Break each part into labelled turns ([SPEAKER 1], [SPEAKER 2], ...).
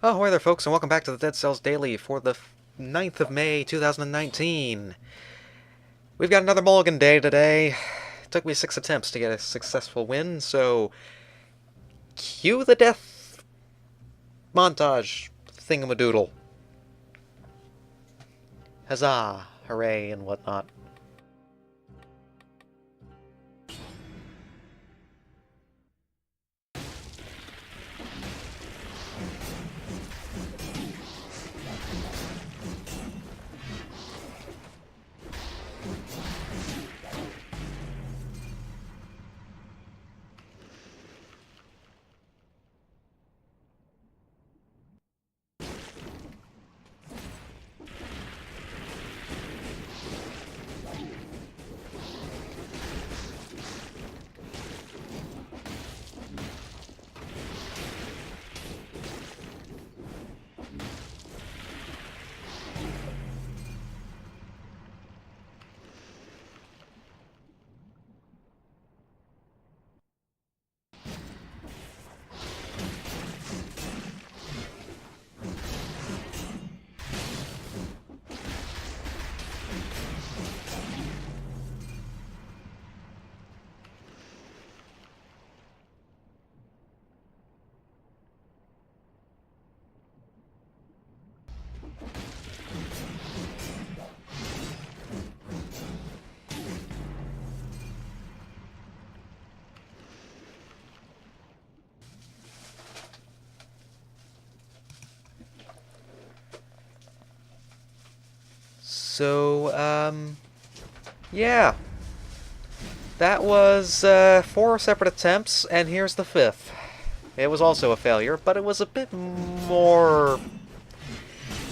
[SPEAKER 1] Oh, hi there, folks, and welcome back to the Dead Cells Daily for the 9th of May, 2019. We've got another mulligan day today. It took me 6 attempts to get a successful win, so cue the death montage thingamadoodle. Huzzah, hooray, and whatnot. Yeah. That was 4 separate attempts, and here's the 5th. It was also a failure, but it was a bit more...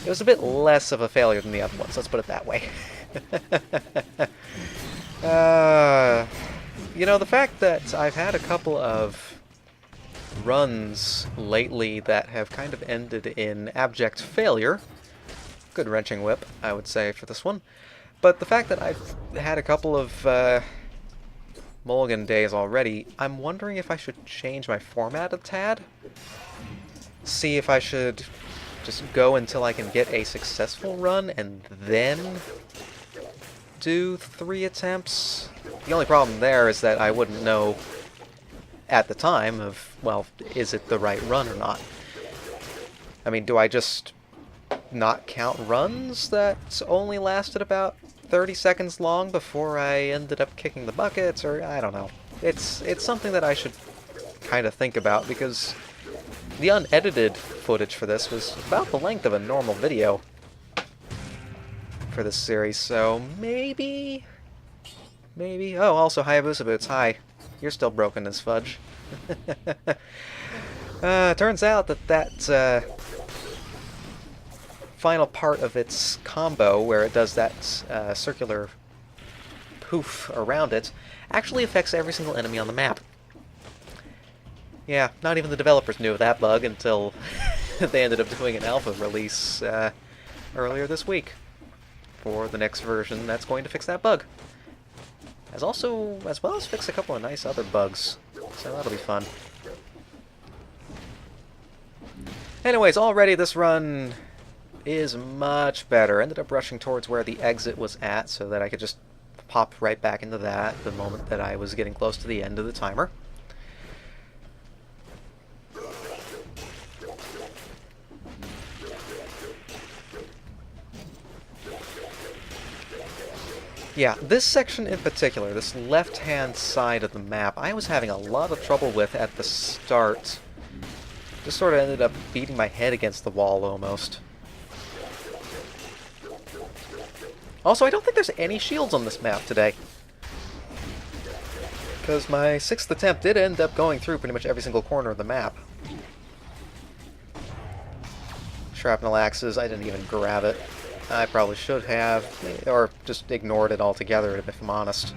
[SPEAKER 1] It was a bit less of a failure than the other ones, let's put it that way. The fact that I've had a couple of runs lately that have kind of ended in abject failure, good wrenching whip, I would say, for this one, but the fact that I've had a couple of mulligan days already, I'm wondering if I should change my format a tad. See if I should just go until I can get a successful run and then do 3 attempts. The only problem there is that I wouldn't know at the time of, well, is it the right run or not? I mean, do I just not count runs that only lasted about 30 seconds long before I ended up kicking the buckets, or I don't know. It's something that I should kind of think about, because the unedited footage for this was about the length of a normal video for this series, so maybe... Oh, also, Hayabusa Boots, hi. You're still broken as fudge. Turns out that final part of its combo, where it does that circular poof around it, actually affects every single enemy on the map. Yeah, not even the developers knew of that bug until they ended up doing an alpha release earlier this week for the next version that's going to fix that bug. As well as fix a couple of nice other bugs, so that'll be fun. Anyways, already this run is much better. Ended up rushing towards where the exit was at so that I could just pop right back into that the moment that I was getting close to the end of the timer. Yeah, this section in particular, this left-hand side of the map, I was having a lot of trouble with at the start. Just sort of ended up beating my head against the wall almost. Also, I don't think there's any shields on this map today, because my 6th attempt did end up going through pretty much every single corner of the map. Shrapnel axes, I didn't even grab it. I probably should have, or just ignored it altogether, if I'm honest.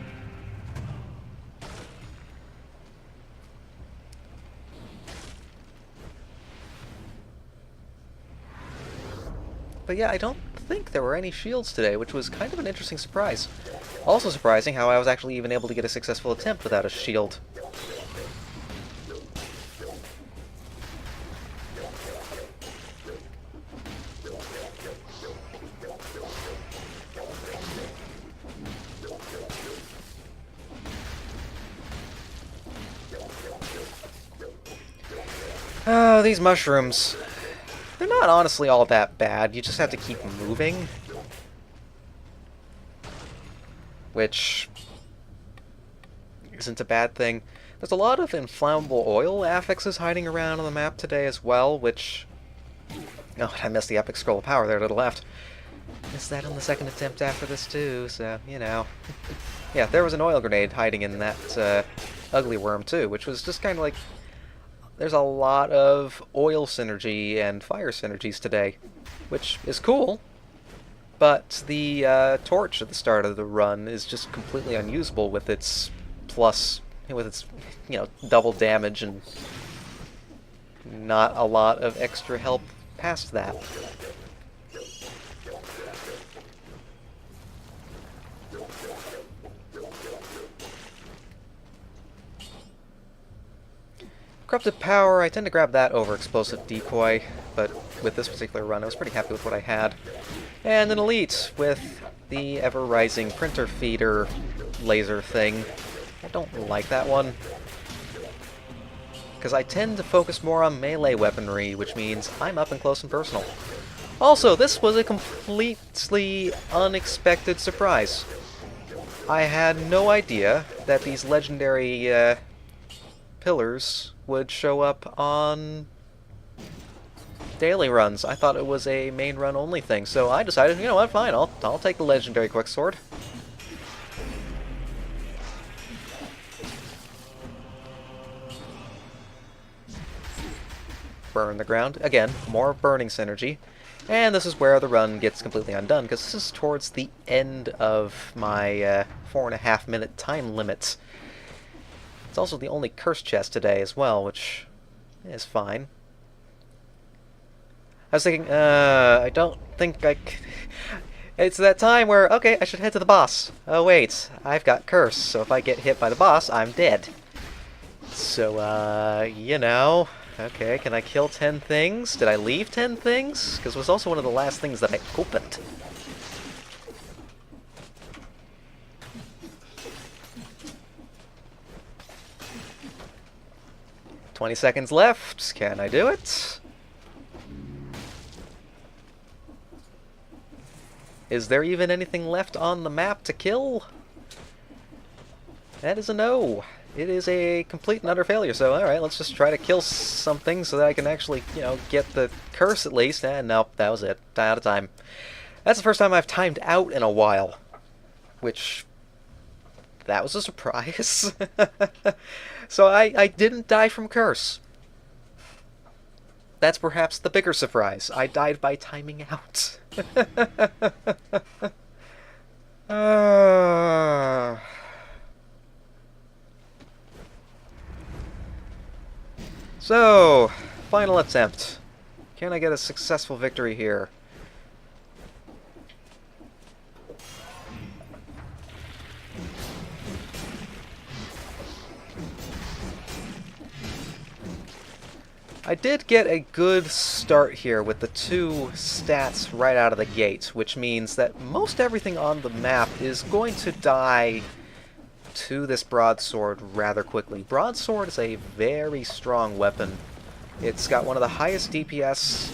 [SPEAKER 1] But yeah, I don't think there were any shields today, which was kind of an interesting surprise. Also surprising how I was actually even able to get a successful attempt without a shield. Oh, these mushrooms. They're not honestly all that bad. You just have to keep moving. Which isn't a bad thing. There's a lot of inflammable oil affixes hiding around on the map today as well, which... Oh, I missed the epic scroll of power there to the left. Missed that on the second attempt after this too, so, you know. Yeah, there was an oil grenade hiding in that ugly worm too, which was just kind of like... There's a lot of oil synergy and fire synergies today, which is cool, but the torch at the start of the run is just completely unusable with its double damage and not a lot of extra help past that. Corrupted Power, I tend to grab that over Explosive Decoy, but with this particular run I was pretty happy with what I had. And an Elite with the ever-rising Printer Feeder laser thing. I don't like that one, because I tend to focus more on melee weaponry, which means I'm up and close and personal. Also, this was a completely unexpected surprise. I had no idea that these legendary pillars would show up on daily runs. I thought it was a main run only thing, so I decided, you know what, fine, I'll take the legendary quicksword. Burn the ground. Again, more burning synergy. And this is where the run gets completely undone, because this is towards the end of my 4.5 minute time limit. It's also the only curse chest today as well, which is fine. I was thinking, I don't think I It's that time where, okay, I should head to the boss. Oh wait, I've got curse, so if I get hit by the boss, I'm dead. So, you know, okay, can I kill 10 things? Did I leave 10 things? Because it was also one of the last things that I opened. "20 seconds left. Can I do it? Is there even anything left on the map to kill? That is a no. It is a complete and utter failure, so alright, let's just try to kill something so that I can actually, you know, get the curse at least. And nope, that was it. Out of time. That's the first time I've timed out in a while. Which... that was a surprise. So I didn't die from curse. That's perhaps the bigger surprise. I died by timing out. So, final attempt. Can I get a successful victory here? I did get a good start here with the 2 stats right out of the gate, which means that most everything on the map is going to die to this broadsword rather quickly. Broadsword is a very strong weapon. It's got one of the highest DPS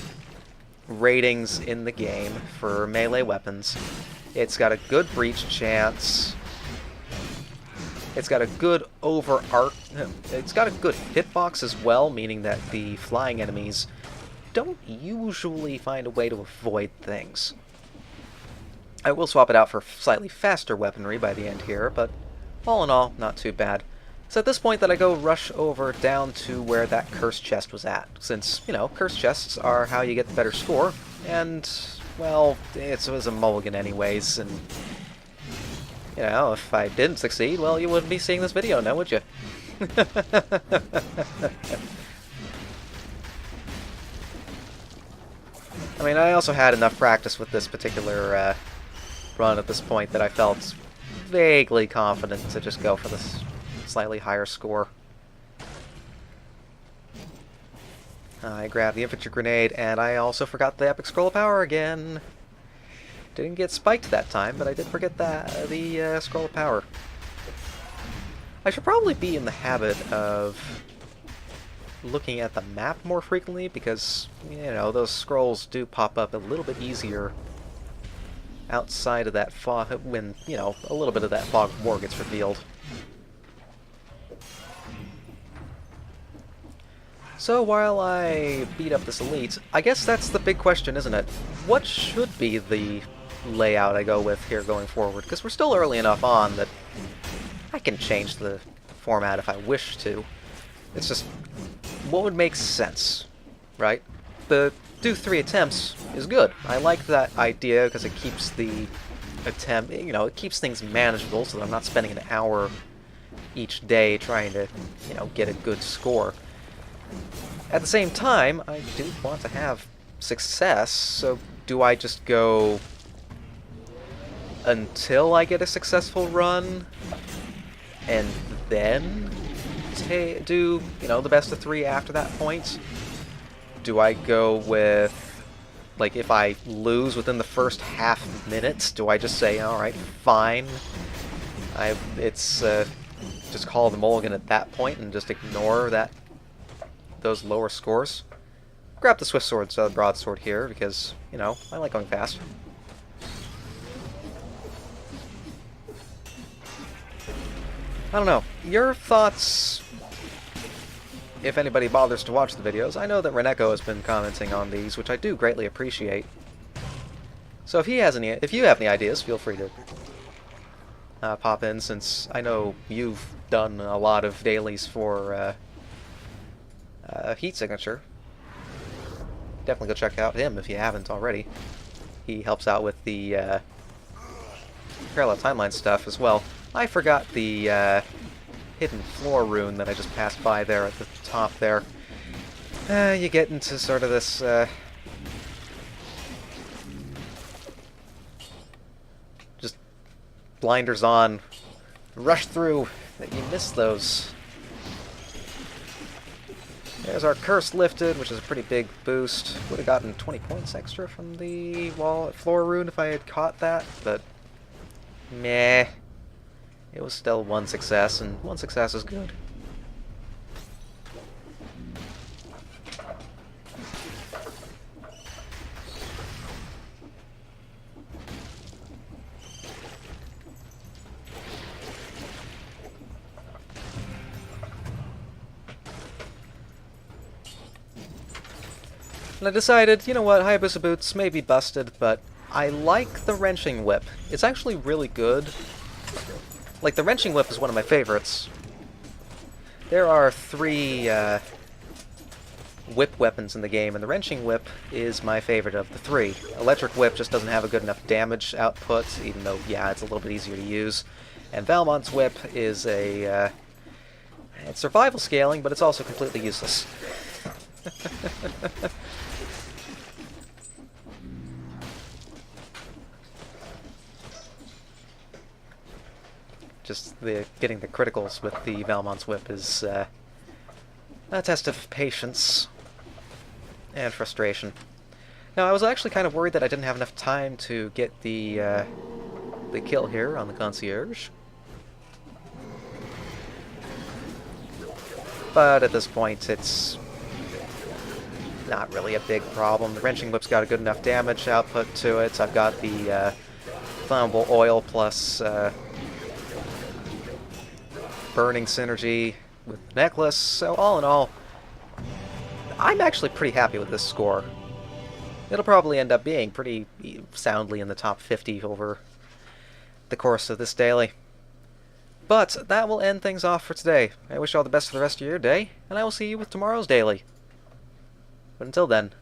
[SPEAKER 1] ratings in the game for melee weapons. It's got a good breach chance. It's got a good it's got a good hitbox as well, meaning that the flying enemies don't usually find a way to avoid things. I will swap it out for slightly faster weaponry by the end here, but all in all, not too bad. It's at this point that I go rush over down to where that curse chest was at, since, you know, curse chests are how you get the better score, and, well, it was a mulligan anyways, and... you know, if I didn't succeed, well, you wouldn't be seeing this video now, would you? I mean, I also had enough practice with this particular run at this point that I felt vaguely confident to just go for this slightly higher score. I grabbed the infantry grenade, and I also forgot the epic scroll of power again. Didn't get spiked that time, but I did forget the scroll of power. I should probably be in the habit of looking at the map more frequently because, you know, those scrolls do pop up a little bit easier outside of that fog when, you know, a little bit of that fog of war gets revealed. So while I beat up this elite, I guess that's the big question, isn't it? What should be the layout I go with here going forward? Because we're still early enough on that I can change the format if I wish to. It's just, what would make sense, right? The do 3 attempts is good. I like that idea because it keeps the attempt, you know, it keeps things manageable so that I'm not spending an hour each day trying to, you know, get a good score. At the same time, I do want to have success, so do I just go until I get a successful run and then do, you know, the best of 3 after that point? Do I go with, like, if I lose within the first half minute, do I just say, alright, fine, it's just call the mulligan at that point and just ignore those lower scores? Grab the swift sword, so the broadsword here, because, you know, I like going fast. I don't know. Your thoughts, if anybody bothers to watch the videos. I know that Reneko has been commenting on these, which I do greatly appreciate. So if you have any ideas, feel free to pop in, since I know you've done a lot of dailies for Heat Signature. Definitely go check out him if you haven't already. He helps out with the parallel timeline stuff as well. I forgot the hidden floor rune that I just passed by there at the top there. You get into sort of this just blinders on, rush through, that you miss those. There's our curse lifted, which is a pretty big boost. Would have gotten 20 points extra from the floor rune if I had caught that, but meh. It was still 1 success, and 1 success is good. And I decided, you know what, Hayabusa Boots may be busted, but I like the Wrenching Whip. It's actually really good. Like, the Wrenching Whip is one of my favorites. There are 3 whip weapons in the game, and the Wrenching Whip is my favorite of the 3. Electric Whip just doesn't have a good enough damage output, even though, yeah, it's a little bit easier to use. And Valmont's Whip is it's survival scaling, but it's also completely useless. Just getting the criticals with the Valmont's Whip is a test of patience and frustration. Now, I was actually kind of worried that I didn't have enough time to get the kill here on the concierge. But at this point, it's not really a big problem. The Wrenching Whip's got a good enough damage output to it. I've got the flammable oil plus burning synergy with necklace, so all in all, I'm actually pretty happy with this score. It'll probably end up being pretty soundly in the top 50 over the course of this daily. But that will end things off for today. I wish you all the best for the rest of your day, and I will see you with tomorrow's daily. But until then,